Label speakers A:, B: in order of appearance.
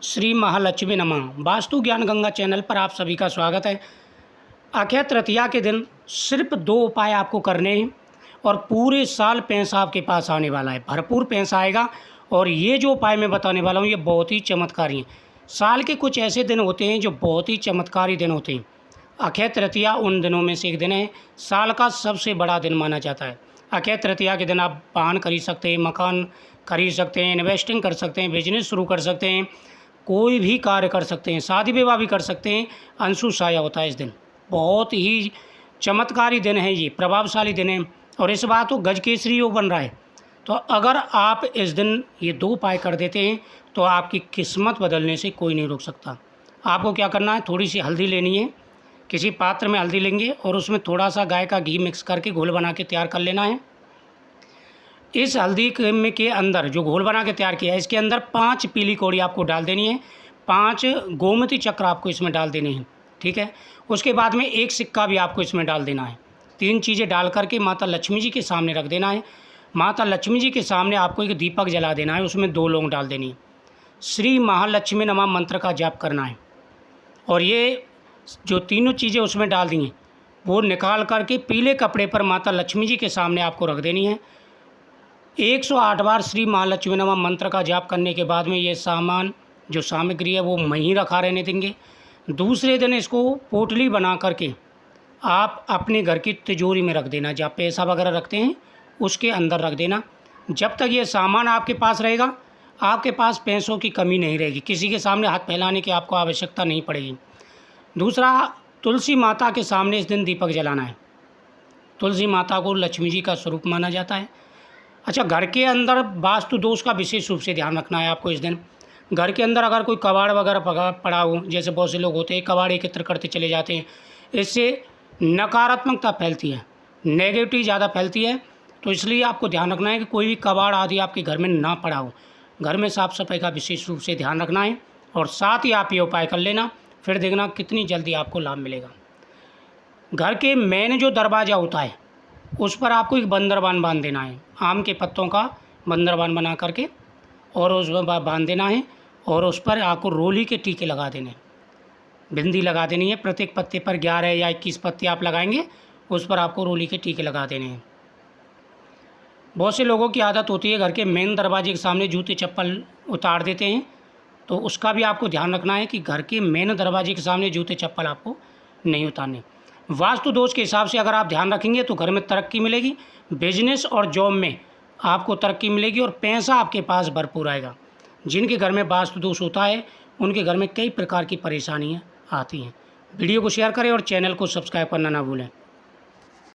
A: श्री महालक्ष्मी नमः। वास्तु ज्ञान गंगा चैनल पर आप सभी का स्वागत है। अक्षय तृतीया के दिन सिर्फ 2 उपाय आपको करने हैं और पूरे साल पैसा आपके पास आने वाला है, भरपूर पैसा आएगा। और ये जो उपाय मैं बताने वाला हूँ ये बहुत ही चमत्कारी हैं। साल के कुछ ऐसे दिन होते हैं जो बहुत ही चमत्कारी दिन होते हैं। अक्षय तृतीया उन दिनों में से एक दिन है, साल का सबसे बड़ा दिन माना जाता है। अक्षय तृतीया के दिन आप वाहन खरीद सकते हैं, मकान खरीद सकते हैं, इन्वेस्टिंग कर सकते हैं, बिजनेस शुरू कर सकते हैं, कोई भी कार्य कर सकते हैं, शादी विवाह भी कर सकते हैं। अंशु साया होता है इस दिन, बहुत ही चमत्कारी दिन है, ये प्रभावशाली दिन है। और इस बार तो गज केसरी योग बन रहा है। तो अगर आप इस दिन ये 2 उपाय कर देते हैं तो आपकी किस्मत बदलने से कोई नहीं रोक सकता। आपको क्या करना है, थोड़ी सी हल्दी लेनी है, किसी पात्र में हल्दी लेंगे और उसमें थोड़ा सा गाय का घी मिक्स करके घोल बना के तैयार कर लेना है। इस हल्दी के अंदर जो घोल बना के तैयार किया है इसके अंदर 5 पीली कौड़ी आपको डाल देनी है, 5 गोमती चक्र आपको इसमें डाल देने हैं, ठीक है। उसके बाद में 1 सिक्का भी आपको इसमें डाल देना है। 3 चीज़ें डाल करके माता लक्ष्मी जी के सामने रख देना है। माता लक्ष्मी जी के सामने आपको एक दीपक जला देना है, उसमें 2 लौंग डाल देनी है। श्री महालक्ष्मी नमः मंत्र का जाप करना है और ये जो तीनों चीज़ें उसमें डाल दी हैं वो निकाल करके पीले कपड़े पर माता लक्ष्मी जी के सामने आपको रख देनी है। 108 बार श्री महालक्ष्मी नमः मंत्र का जाप करने के बाद में ये सामान जो सामग्री है वो वहीं रखा रहने देंगे। दूसरे दिन इसको पोटली बना करके आप अपने घर की तिजोरी में रख देना, जहाँ पैसा वगैरह रखते हैं उसके अंदर रख देना। जब तक ये सामान आपके पास रहेगा आपके पास पैसों की कमी नहीं रहेगी, किसी के सामने हाथ फैलाने की आपको आवश्यकता नहीं पड़ेगी। दूसरा, तुलसी माता के सामने इस दिन दीपक जलाना है। तुलसी माता को लक्ष्मी जी का स्वरूप माना जाता है। अच्छा, घर के अंदर वास्तु दोष का विशेष रूप से ध्यान रखना है आपको इस दिन। घर के अंदर अगर कोई कबाड़ वगैरह पड़ा हो, जैसे बहुत से लोग होते हैं कबाड़ एकत्र करते चले जाते हैं, इससे नकारात्मकता फैलती है, नेगेटिविटी ज़्यादा फैलती है। तो इसलिए आपको ध्यान रखना है कि कोई भी कबाड़ आदि आपके घर में ना पड़ा हो। घर में साफ़ सफाई का विशेष रूप से ध्यान रखना है और साथ ही आप ये उपाय कर लेना, फिर देखना कितनी जल्दी आपको लाभ मिलेगा। घर के मेन जो दरवाज़ा होता है उस पर आपको एक बंदरबान बांध देना है, आम के पत्तों का बंदरबान बना करके और उसमें बांध देना है और उस पर आपको रोली के टीके लगा देने, बिंदी लगा देनी है। प्रत्येक पत्ते पर 11 या 21 पत्ते आप लगाएंगे, उस पर आपको रोली के टीके लगा देने हैं। बहुत से लोगों की आदत होती है घर के मेन दरवाजे के सामने जूते चप्पल उतार देते हैं, तो उसका भी आपको ध्यान रखना है कि घर के मेन दरवाजे के सामने जूते चप्पल आपको नहीं उतारने। वास्तु दोष के हिसाब से अगर आप ध्यान रखेंगे तो घर में तरक्की मिलेगी, बिजनेस और जॉब में आपको तरक्की मिलेगी और पैसा आपके पास भरपूर आएगा। जिनके घर में वास्तु दोष होता है उनके घर में कई प्रकार की परेशानियां आती हैं। वीडियो को शेयर करें और चैनल को सब्सक्राइब करना ना भूलें।